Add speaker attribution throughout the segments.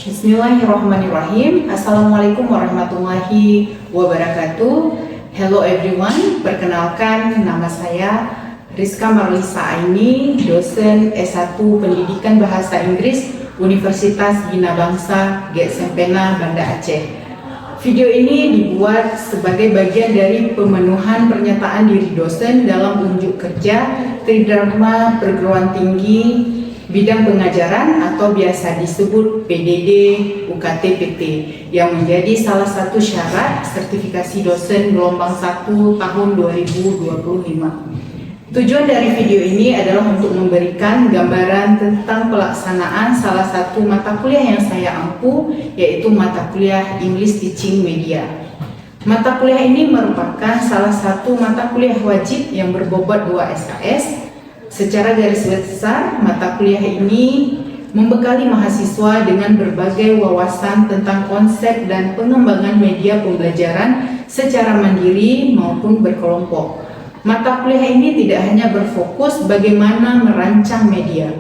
Speaker 1: Bismillahirrahmanirrahim. Assalamualaikum warahmatullahi wabarakatuh. Hello everyone, perkenalkan nama saya Rizka Marlisa Aini, dosen S1 Pendidikan Bahasa Inggris Universitas Bina Bangsa Gesempena Banda Aceh. Video ini dibuat sebagai bagian dari pemenuhan pernyataan diri dosen dalam unjuk kerja Tridrama Perguruan Tinggi Bidang Pengajaran atau biasa disebut PDD UKT-PT yang menjadi salah satu syarat sertifikasi dosen gelombang 1 tahun 2025. Tujuan dari video ini adalah untuk memberikan gambaran tentang pelaksanaan salah satu mata kuliah yang saya ampu, yaitu mata kuliah English Teaching Media. Mata kuliah ini merupakan salah satu mata kuliah wajib yang berbobot 2 SKS. Secara garis besar, mata kuliah ini membekali mahasiswa dengan berbagai wawasan tentang konsep dan pengembangan media pembelajaran secara mandiri maupun berkelompok. Mata kuliah ini tidak hanya berfokus bagaimana merancang media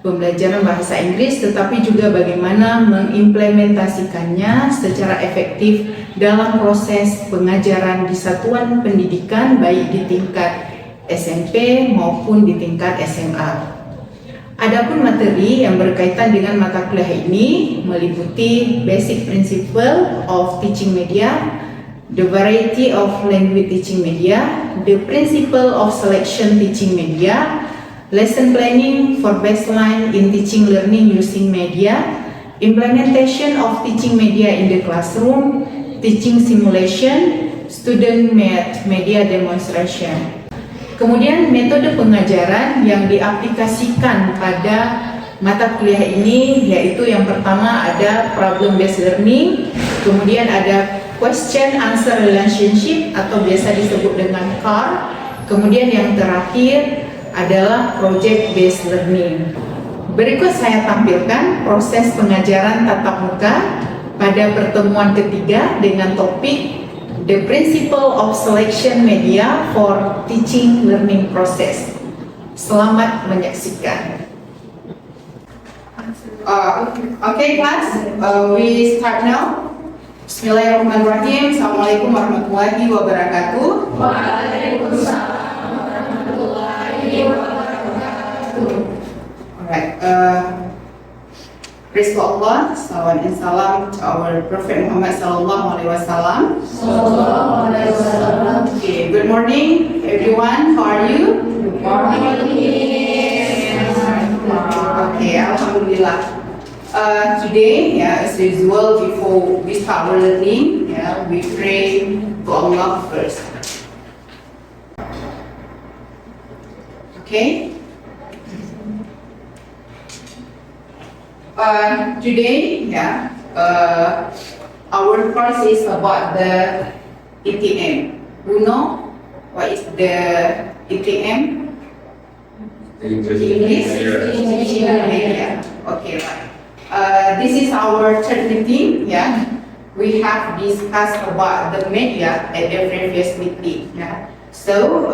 Speaker 1: pembelajaran bahasa Inggris, tetapi juga bagaimana mengimplementasikannya secara efektif dalam proses pengajaran di satuan pendidikan baik di tingkat SMP maupun di tingkat SMA. Adapun materi yang berkaitan dengan mata kuliah ini meliputi Basic Principle of Teaching Media, the Variety of Language Teaching Media, the Principle of Selection Teaching Media, Lesson Planning for Baseline in Teaching Learning Using Media, Implementation of Teaching Media in the Classroom, Teaching Simulation, Student-Made Media Demonstration. Kemudian metode pengajaran yang diaplikasikan pada mata kuliah ini yaitu yang pertama ada problem based learning, kemudian ada question answer relationship atau biasa disebut dengan CAR, kemudian yang terakhir adalah project based learning. Berikut saya tampilkan proses pengajaran tatap muka pada pertemuan ketiga dengan topik The Principle of Selection Media for Teaching Learning Process. Selamat menyaksikan. Okay class, we start now. Bismillahirrahmanirrahim. Assalamualaikum warahmatullahi wabarakatuh.
Speaker 2: Waalaikumsalam warahmatullahi wabarakatuh.
Speaker 1: Alright, praise to Allah, salawat and salam to our Prophet Muhammad sallallahu alaihi wasallam. Okay, good morning everyone. How are you?
Speaker 2: Good morning.
Speaker 1: Okay, alhamdulillah. Today, as usual, before we start our learning, we pray to Allah first. Okay. Today, our course is about the ETM. You know what is the ETM? English Teaching Media. Okay, right. This is our third meeting. We have discussed about the media at the previous meeting. So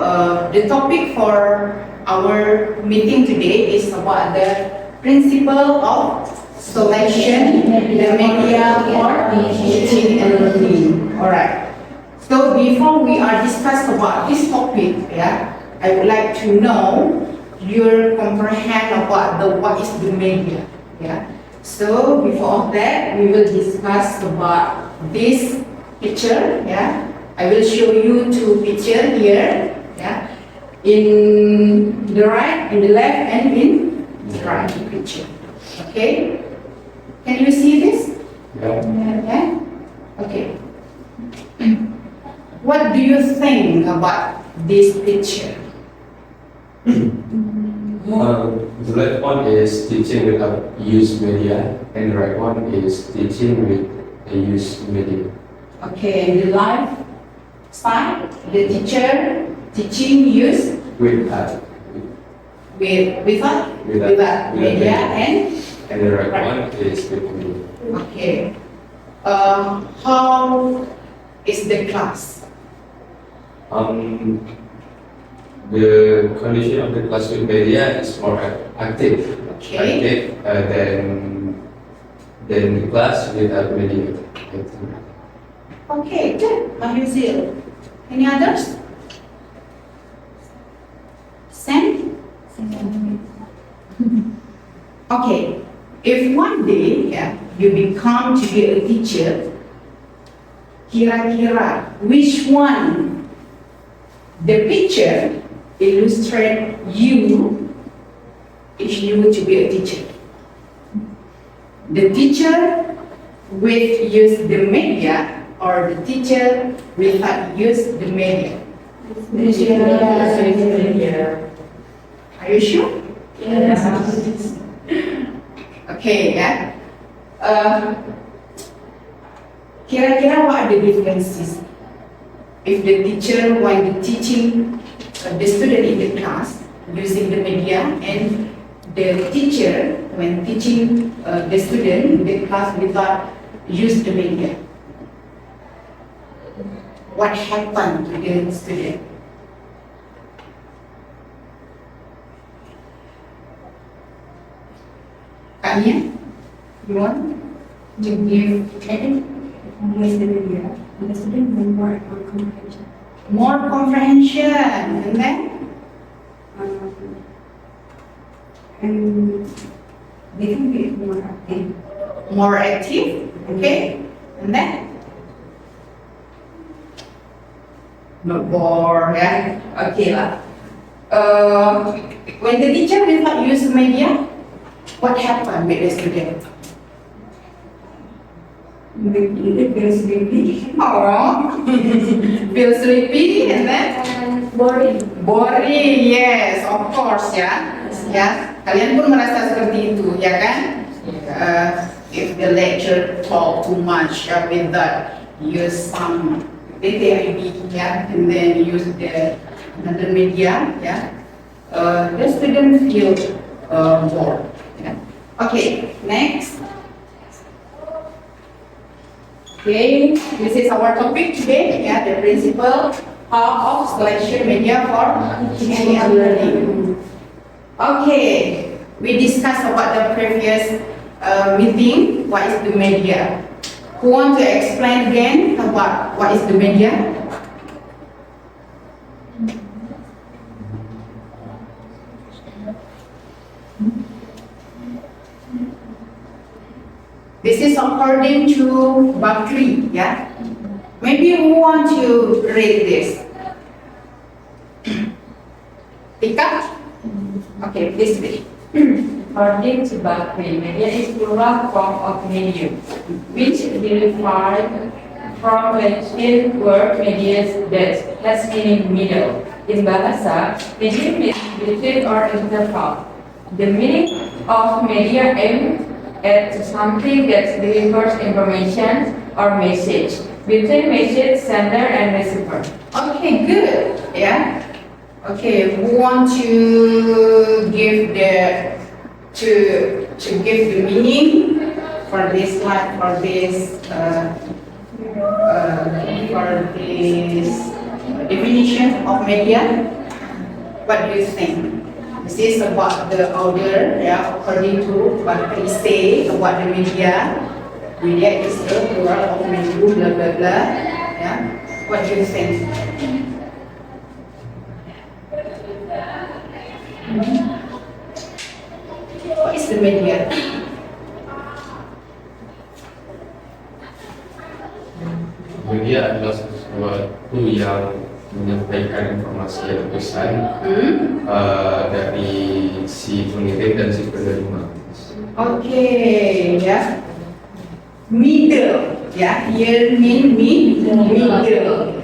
Speaker 1: the topic for our meeting today is about the principle of selection, the media for teaching and learning. Alright. So before we are discuss about this topic, I would like to know your comprehend about what is the media. So before that, we will discuss about this picture. I will show you two pictures here. In the right, in the left, and in the right picture. Okay. Can you see this? Yeah. Okay. What do you think about this picture?
Speaker 3: The left one is teaching without use media, and the right one is teaching with a use media.
Speaker 1: Okay, and the left side, the teacher teaching use
Speaker 3: Without
Speaker 1: without media,
Speaker 3: and the right one is with media.
Speaker 1: okay. How is the class?
Speaker 3: The condition of the class with media is more active,
Speaker 1: Okay.
Speaker 3: than then the class without media.
Speaker 1: Okay, good. Mahuzil. Any others? Sam? Okay. If one day you become to be a teacher, kira-kira which one the picture illustrate you if you were to be a teacher? The teacher with use the media or the teacher without use the media? Are you sure?
Speaker 2: Yes.
Speaker 1: Okay, kira-kira what are the differences? If the teacher when the teaching the student in the class using the media and the teacher when teaching the student in the class without use the media, what happened to the student? Kania, you want to give credit?
Speaker 2: Use the media. The student will more comprehension.
Speaker 1: More comprehension, and then
Speaker 2: And they can be more active.
Speaker 1: more active, okay, and then not bored, okay lah. When the teacher will not use media, what happened with the student?
Speaker 2: They feel sleepy.
Speaker 1: Oh, feel sleepy, and then
Speaker 2: Boring.
Speaker 1: boring, yes, of course, ya. Kalian pun merasa seperti itu, ya kan? If the lecturer talk too much, without use some TTIB, and then use the another media, the student feel bored. Okay, next. Okay, this is our topic today, the principle of selection media for teaching and learning. Okay, we discussed about the previous meeting, what is the media. Who want to explain again about what is the media? This is according to Bakri, Maybe who want to read this? Tika? Okay, please read.
Speaker 4: According to Bakri, media is plural form of medium, which derived from Latin word medius that has meaning middle. In Bahasa, medium means between or interval. The meaning of media aims at something that delivers information or message between message sender and receiver.
Speaker 1: Okay, good. Okay, who want to give the give the meaning for this one, for this definition of media? What do you think? This is about the order, according to what we say about the media. Media is the plural of medium, blah blah blah. What do you think? What is the media?
Speaker 3: Media adalah sesuatu yang menyampaikan informasi yang pesan dari si pengirim dan si penerima.
Speaker 1: Okay, middle, here mean middle,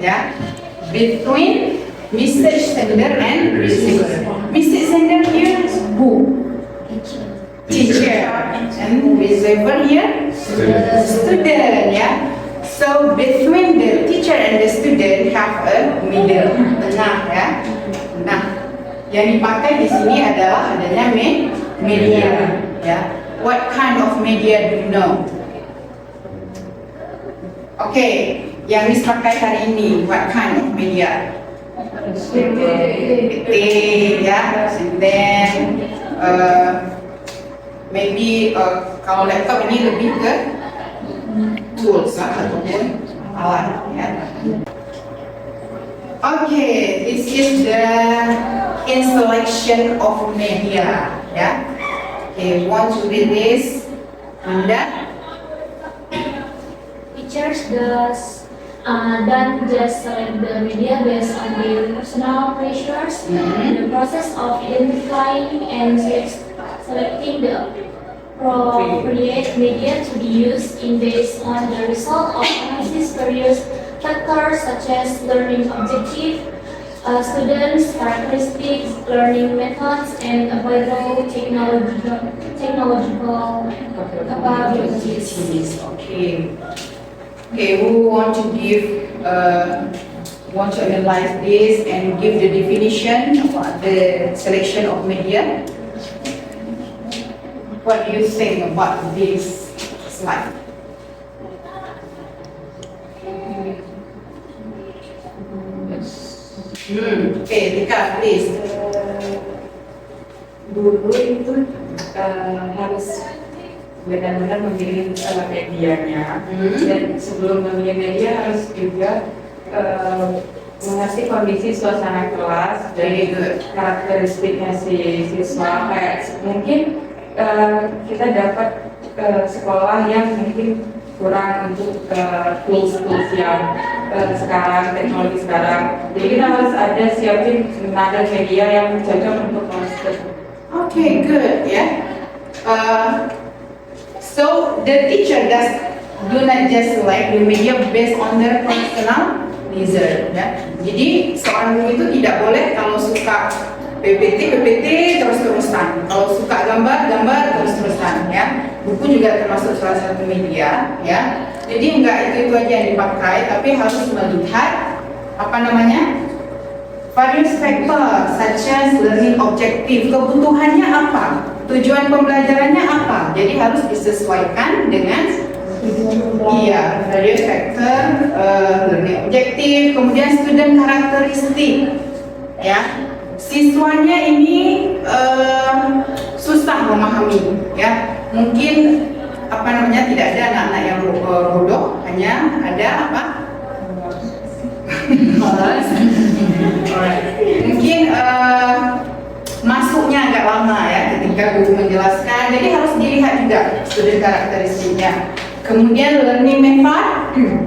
Speaker 1: between message sender and receiver. Message sender here who? Teacher, and receiver here student, So between the teacher and the student have a middle, tengah, Nah, yang dipakai di sini adalah adanya media, What kind of media do you know? Okay, yang dipakai hari ini, what kind of media? And then maybe kalau laptop ini lebih ke tools lah ataupun alat ya. Okay, this is the installation of media ya. Okay, want to read this? Anda?
Speaker 5: Teachers don't just select the media based on their personal pressures. The process of identifying and selecting the appropriate media to be used is based on the result of analysis various factors such as learning objective, students' characteristics, learning methods, and available technological capabilities.
Speaker 1: Okay. Okay, who want to give, want to analyze this and give the definition about the selection of media? What do you think about this slide? Okay, Tika, please.
Speaker 4: Dulu itu harus benar-benar memilih medianya, dan sebelum memilih media harus juga mengerti kondisi suasana kelas dan karakteristiknya si siswa. Kayak mungkin kita dapat sekolah yang mungkin kurang untuk tools yang sekarang, teknologi sekarang. Jadi kita harus ada siapin nada media yang cocok untuk kelas tersebut.
Speaker 1: Okay, good. Yeah. So the teacher do not just select the media based on their personal desire. Ya. Jadi seorang guru itu tidak boleh kalau suka PPT terus-terusan. Kalau suka gambar terus-terusan. Ya. Buku juga termasuk salah satu media. Ya. Jadi enggak itu aja yang dipakai, tapi harus melihat apa namanya? Various factor such as learning objective, kebutuhannya apa, tujuan pembelajarannya apa, jadi harus disesuaikan dengan various factor, learning objective, kemudian student karakteristik, ya, siswanya ini susah memahami, ya, mungkin apa namanya tidak ada anak-anak yang bodoh, hanya ada apa? Mungkin masuknya agak lama ya ketika guru menjelaskan, jadi harus dilihat juga student karakteristiknya. Kemudian learning method,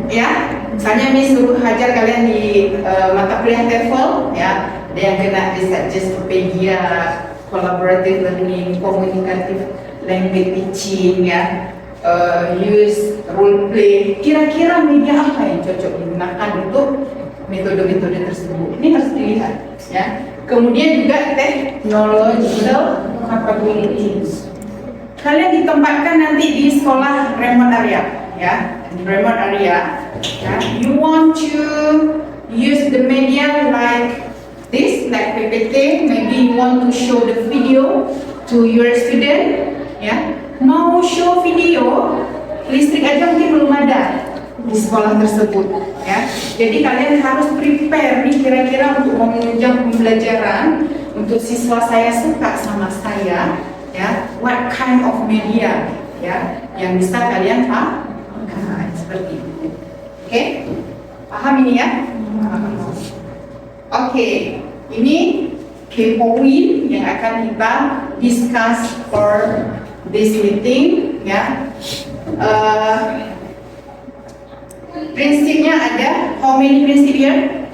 Speaker 1: ya, misalnya Miss suruh hajar kalian di mata kuliah TEFL, ya, ada yang kena di Suggestpedia, collaborative learning, communicative language teaching, ya, use role play. Kira-kira media apa yang cocok digunakan untuk metode-metode tersebut? Ini harus dilihat, ya. Kemudian juga technological capabilities. Kalian ditempatkan nanti di sekolah remote area, ya, di remote area. Ya. You want to use the media like this, like PPT. Maybe you want to show the video to your student, ya. Mau show video, listrik aja mungkin belum ada di sekolah tersebut, ya. Jadi kalian harus prepare nih kira-kira untuk menunjang pembelajaran untuk siswa saya suka sama saya, ya. What kind of media, ya, yang bisa kalian pakai seperti itu. Oke, paham ini ya? Oke, ini key point yang akan kita discuss for this meeting, ya. Prinsipnya ada, how many prinsip here?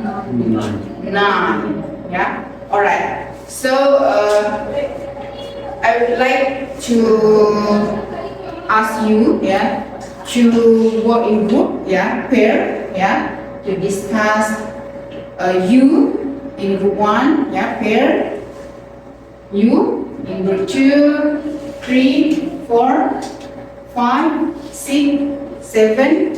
Speaker 1: 9, ya. Alright. So I would like to ask you, ya, to work in group, ya, pair, ya, to discuss you in group 1, ya, pair, you in group 2, 3, 4, 5, 6, 7,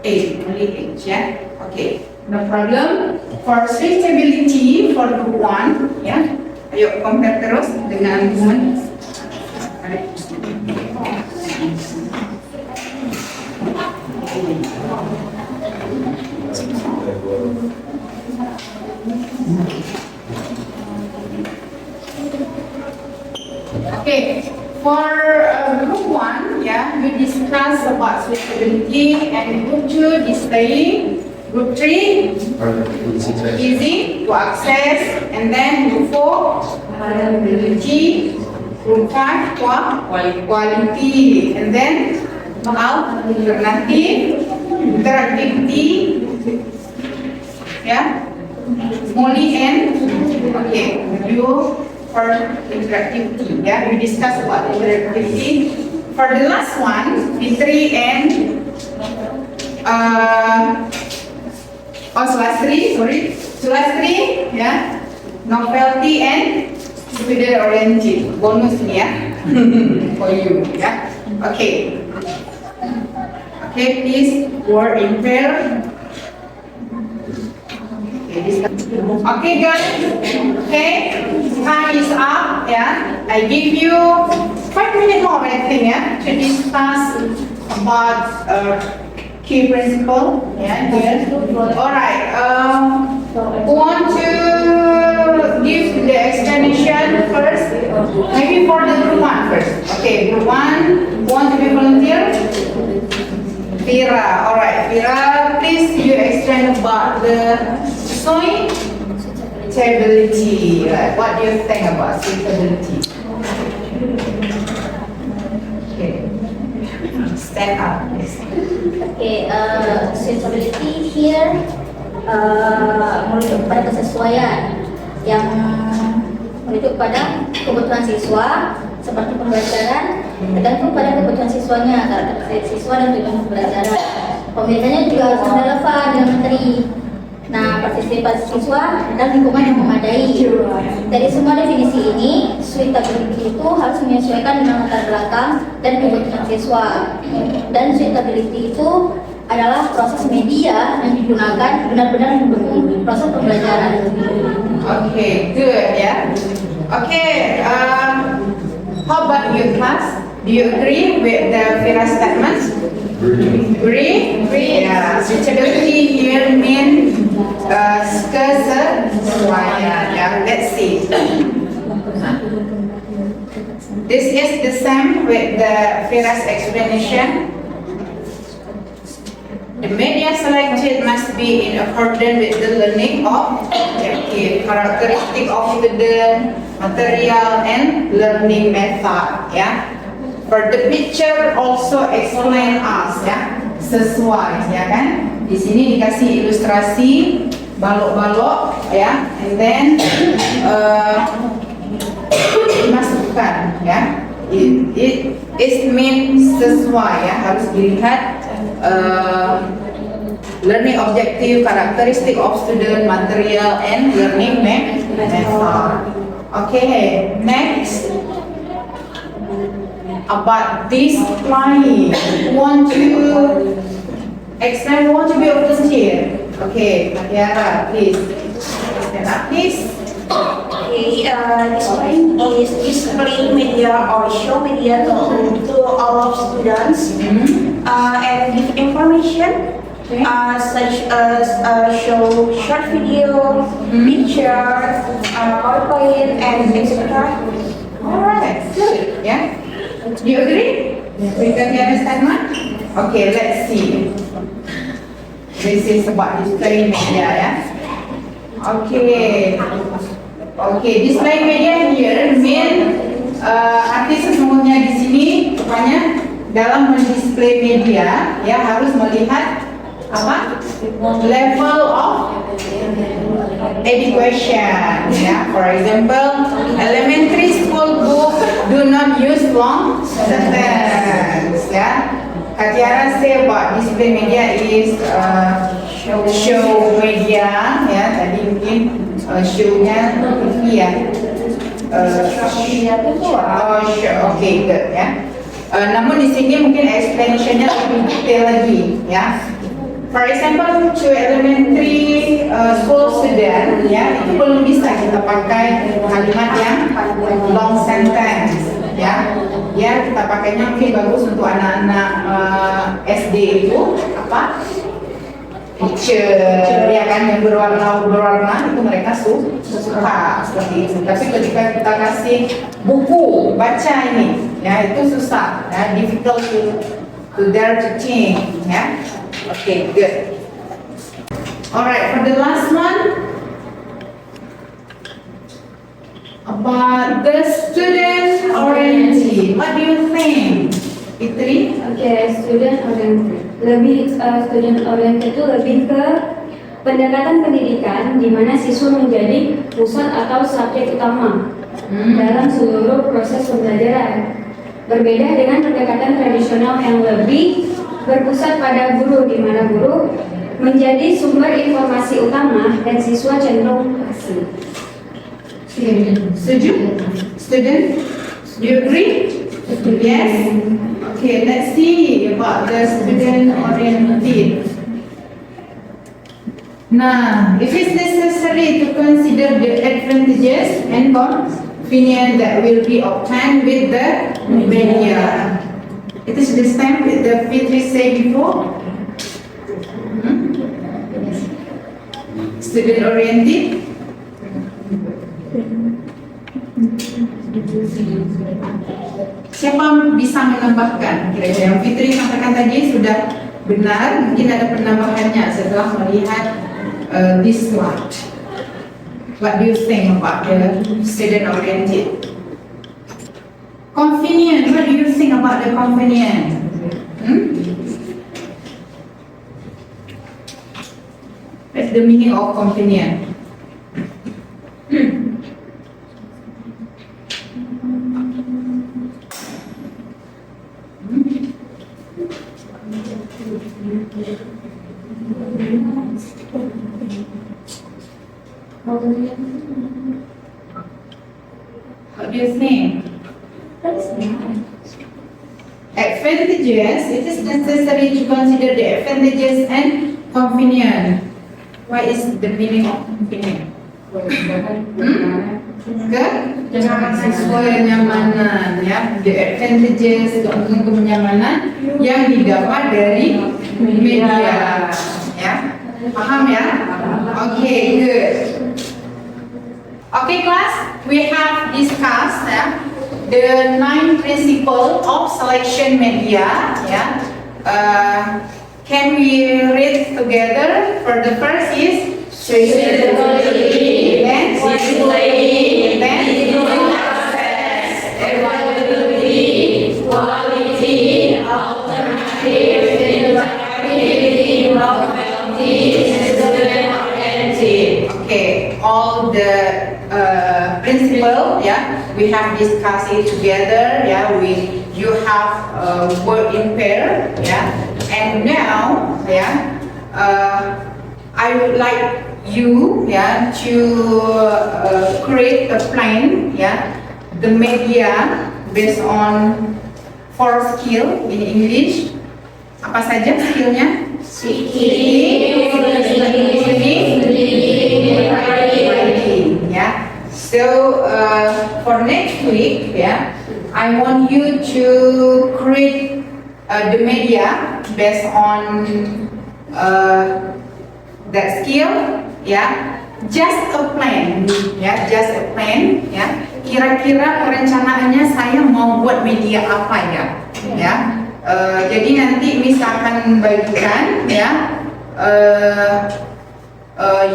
Speaker 1: 8, only 8, ya. Okay, no problem. For suitability for group 1, ya, ayo compare terus dengan teman. Okay, For group 1, yeah, you discuss about suitability, and group 2 displaying. Group 3, easy to access, and then group 4, availability. Group 5, quality, and then alternative, interactivity, yeah, Molly and okay, review for interactivity. Yeah, we discuss about interactivity. For the last one, Fitri and Sulastri, yeah, novelty and student oriented. Bonus nih ya, for you, yeah. Okay. Okay, please word in pair. Okay guys, okay, time is up, yeah. I give you 5 minutes more, I think, yeah, to discuss about key principle, yeah, here. Alright, who want to give the explanation first? Maybe for the group 1 first. Okay, group 1, want to be volunteer? Fira, alright, Fira, please you explain about the suitability. Right? What do you think about suitability? Okay, stand up, please.
Speaker 5: Okay, suitability here merujuk pada kesesuaian yang merujuk pada kebutuhan siswa seperti pembelajaran tergantung pada kebutuhan siswanya, karakteristik siswa dan tujuan pembelajaran. Pemilihannya juga harus relevan dengan materi. Nah, partisipasi siswa dan lingkungan yang memadai. Dari semua definisi ini, suitability itu harus menyesuaikan dengan latar belakang dan kebutuhan siswa. Dan suitability itu adalah proses media yang digunakan benar-benar mendukung proses pembelajaran.
Speaker 1: Okay, good, yeah. Okay, how about you class? Do you agree with the Fira statements? Agree? Yeah. Suitability here means kesesuaian. Yeah. Let's see. This is the same with the Fira's explanation. The media selected must be in accordance with the learning objective, characteristic of the material and learning method. Yeah. For the picture also explain us, ya, sesuai, ya kan? Di sini dikasih ilustrasi balok-balok, ya, and then dimasukkan, ya. It means sesuai, ya, harus dilihat learning objective, characteristic of student, material, and learning method. Okay, next. About this line, want to explain, want to be a volunteer? Okay, Tiara, please. Stand up, please.
Speaker 2: Okay, this one is display media or show media to all of students and give information such as show short video, picture, PowerPoint, and etc.
Speaker 1: Alright, good. Yeah. Do you agree with the Tiara statement? Okay, let's see. This is about display media, yeah. Okay. Okay, display media here mean artis sesungguhnya di sini rupanya dalam mendisplay media ya harus melihat apa level of education. Yeah, for example, elementary school book do not use long sentence. Yeah, Katiara say about display media is show media. Ya, tadi mungkin show-nya TV ya. Okay, good ya. Namun di sini mungkin explanation-nya lebih detail lagi ya. For example, to elementary school student, ya itu belum bisa kita pakai kalimat yang long sentence, ya. Ya kita pakainya mungkin bagus untuk anak-anak SD itu apa? Picture, ya kan yang berwarna itu mereka suka seperti itu. Tapi ketika kita kasih buku baca ini, ya itu susah, ya difficult to dare to think, ya. Okay, good. Alright, for the last one, about the student oriented. What do you think, Fitri?
Speaker 2: Okay, student oriented. Student oriented itu lebih ke pendekatan pendidikan di mana siswa menjadi pusat atau subjek utama dalam seluruh proses pembelajaran. Berbeda dengan pendekatan tradisional yang lebih berpusat pada guru, di mana guru menjadi sumber informasi utama dan siswa cenderung pasif.
Speaker 1: Setuju? Student? Do you agree? Yes? Okay, let's see about the student oriented. Now, if it's necessary to consider the advantages and convenience that will be obtained with the media. It is the same with the Fitri said before. Student oriented. Siapa bisa menambahkan? Kira-kira yang Fitri sampaikan tadi sudah benar. Mungkin ada penambahannya setelah melihat this slide. What do you think about the student oriented? Convenient. What do you think about the convenient? What's the meaning of convenient? What do you think? Advantages. It is necessary to consider the advantages and convenience. What is the meaning of convenient? Kenyamanan, ya. The advantages, kenyamanan yang didapat dari media, ya. Paham ya? Okay, good. Okay, class, we have discussed the 9 principles of selection media. Can we read together? For the first is suitability, then visibility, then access, availability, quality, alternative, interactivity, novelty, student oriented. Okay, all the principle, we have discussed it together. You have work in pair, and now, I would like you, to create a plan, the media based on 4 skill in English. Apa saja skillnya? Speaking, listening, writing, So for next week, I want you to create the media based on that skill, just a plan, just a plan, Kira-kira perencanaannya saya mau buat media apa ya, jadi nanti misalkan bagikan,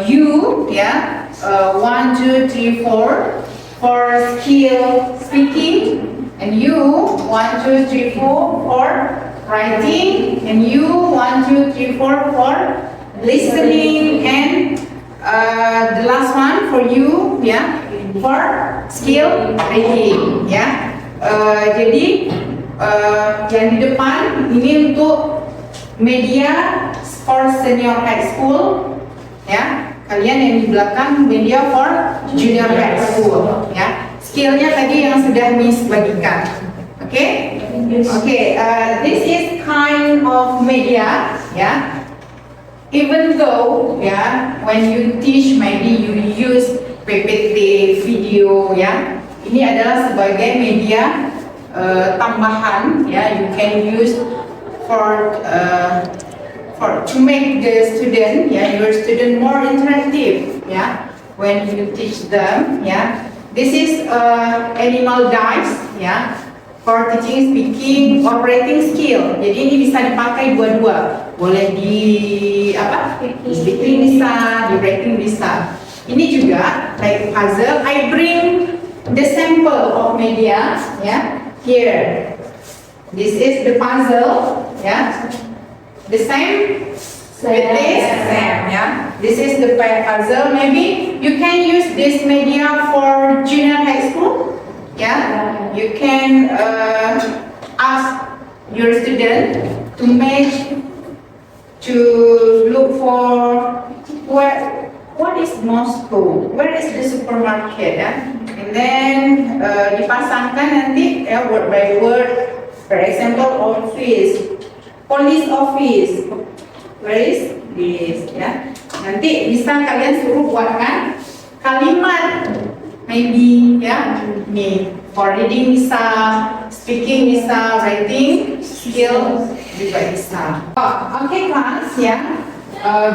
Speaker 1: you, 1, 2, 3, 4 for skill speaking, and you 1, 2, 3, 4 for writing, and you 1, 2, 3, 4 for listening, and the last one for you, for skill reading, jadi yang di depan ini untuk media for senior high school, kalian yang di belakang media for junior high school, skillnya tadi yang sudah Miss bagikan. Okay, this is kind of media, even though, when you teach maybe you use PPT video, ini adalah sebagai media tambahan, you can use for to make the student, your student more interactive, when you teach them, this is animal dice, for teaching, speaking, or writing skill. Jadi ini bisa dipakai dua-dua. Boleh di apa? Di speaking bisa, di writing bisa. Ini juga like puzzle. I bring the sample of media. Yeah, here. This is the puzzle. Yeah, the same. With this, yeah. This is the puzzle. Maybe you can use this media for junior high school. Yeah, you can ask your student to look for what is Moscow, where is the supermarket, yeah? And then dipasangkan nanti ya word by word. For example, office, police office. Where is this, ya? Nanti bisa kalian suruh buatkan kalimat, maybe, ya. Nih, for reading bisa, speaking bisa, writing skill juga bisa. Okay, class, ya.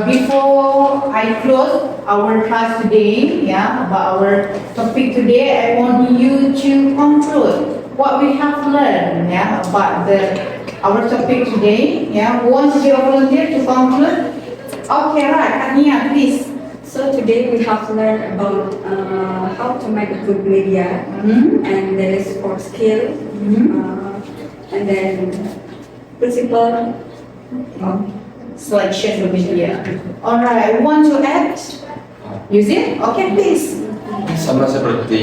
Speaker 1: Before I close our class today, ya, about our topic today, I want you to conclude what we have learned, ya, about our topic today. Yeah, who wants to be a volunteer to conclude? Okay, right, Kania, please.
Speaker 2: So today we have learned about how to make a good media, and there is for skill, and then principle.
Speaker 1: Selection of media. Alright, want to add? Use it? Okay, please.
Speaker 3: Sama seperti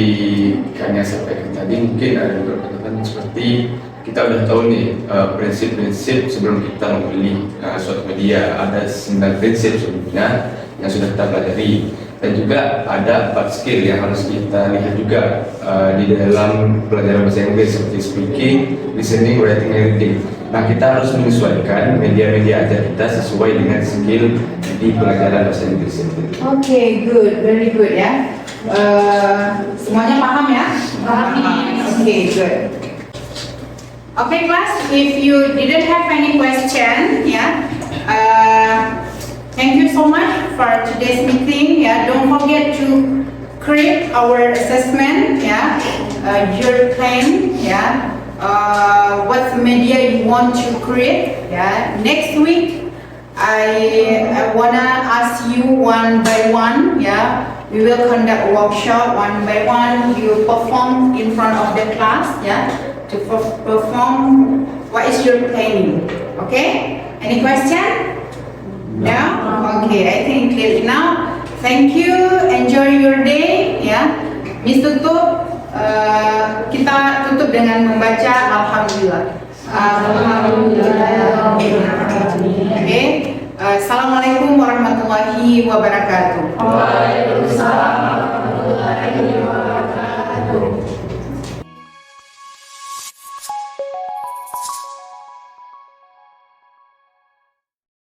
Speaker 3: Kania sampaikan tadi, mungkin ada beberapa catatan seperti kita udah tahu nih prinsip-prinsip sebelum kita membeli suatu media. Ada 9 prinsip sebelumnya yang sudah kita pelajari, dan juga ada 4 skill yang harus kita lihat juga di dalam pelajaran bahasa Inggris seperti speaking, listening, writing, and reading. Nah, kita harus menyesuaikan media-media ajar kita sesuai dengan skill di pelajaran bahasa Inggris.
Speaker 1: Okay, good, very good ya. Semuanya paham ya? Paham. Okay, good. Okay, class, if you didn't have any question, yeah, thank you so much for today's meeting. Yeah, don't forget to create our assessment. Yeah, your plan. Yeah, what media you want to create. Yeah, next week I wanna ask you one by one. Yeah, we will conduct a workshop one by one. You perform in front of the class. Yeah. To perform, what is your planning? Okay? Any question? No? Okay, I think clear now. Thank you. Enjoy your day. Ya, Miss tutup. Kita tutup dengan membaca Alhamdulillah. Alhamdulillah. Okay. Assalamualaikum warahmatullahi wabarakatuh.
Speaker 4: Waalaikumsalam.